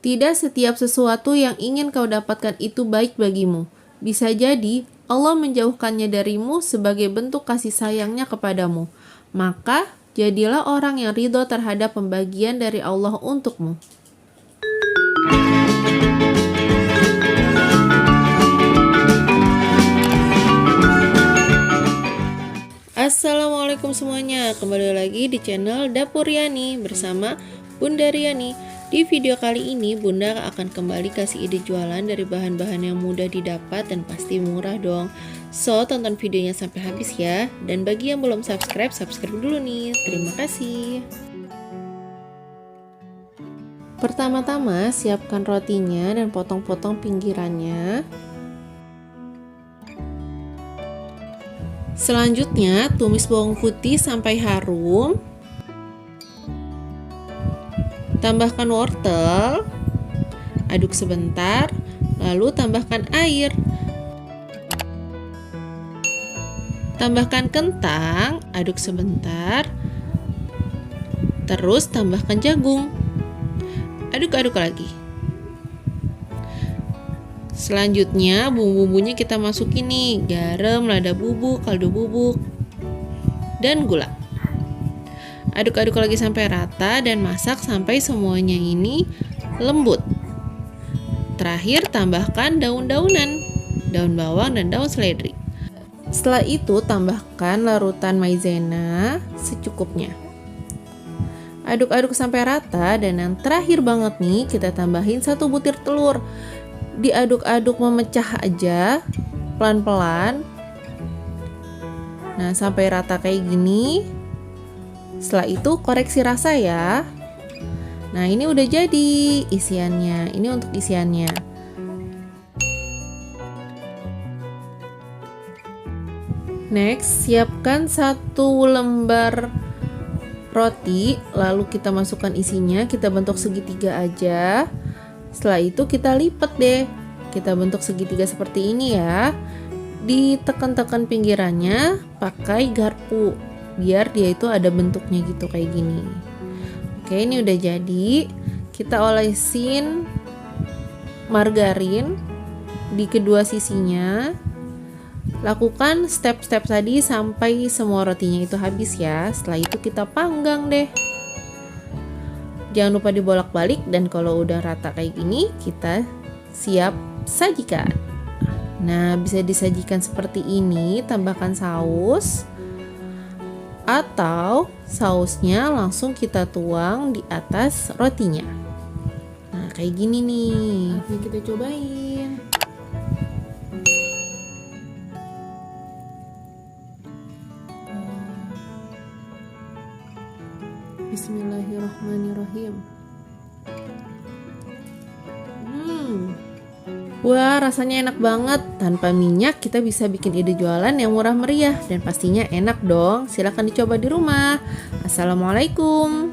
Tidak setiap sesuatu yang ingin kau dapatkan itu baik bagimu. Bisa jadi Allah menjauhkannya darimu sebagai bentuk kasih sayangnya kepadamu. Maka jadilah orang yang ridho terhadap pembagian dari Allah untukmu. Assalamualaikum semuanya, kembali lagi di channel Dapur Yani bersama Bunda Riani. Di video kali ini Bunda akan kembali kasih ide jualan dari bahan-bahan yang mudah didapat dan pasti murah dong. So tonton videonya sampai habis ya. Dan bagi yang belum subscribe, subscribe dulu nih. Terima kasih. Pertama-tama siapkan rotinya dan potong-potong pinggirannya. Selanjutnya tumis bawang putih sampai harum. Tambahkan wortel, aduk sebentar, lalu tambahkan air. Tambahkan kentang, aduk sebentar. Terus tambahkan jagung. Aduk-aduk lagi. Selanjutnya bumbu-bumbunya kita masukin nih, garam, lada bubuk, kaldu bubuk, dan gula. Aduk-aduk lagi sampai rata dan masak sampai semuanya ini lembut. Terakhir tambahkan daun-daunan, daun bawang dan daun seledri. Setelah itu tambahkan larutan maizena secukupnya. Aduk-aduk sampai rata dan yang terakhir banget nih kita tambahin 1 butir telur. Diaduk-aduk memecah aja pelan-pelan. Nah, sampai rata kayak gini. Setelah itu koreksi rasa ya. Nah, ini udah jadi isiannya. Ini untuk isiannya. Next, siapkan 1 lembar roti, lalu kita masukkan isinya, kita bentuk segitiga aja. Setelah itu kita lipat deh. Kita bentuk segitiga seperti ini ya. Ditekan-tekan pinggirannya pakai garpu biar dia itu ada bentuknya gitu kayak gini. Oke, ini udah jadi. Kita olesin margarin di kedua sisinya. Lakukan step-step tadi sampai semua rotinya itu habis ya. Setelah itu kita panggang deh. Jangan lupa dibolak-balik dan kalau udah rata kayak gini, kita siap sajikan. Nah, bisa disajikan seperti ini, tambahkan saus. Atau sausnya langsung kita tuang di atas rotinya. Nah, kayak gini nih. Oke, kita cobain. Bismillahirrahmanirrahim. Wah, rasanya enak banget. Tanpa minyak kita bisa bikin ide jualan yang murah meriah dan pastinya enak dong. Silahkan dicoba di rumah. Assalamualaikum.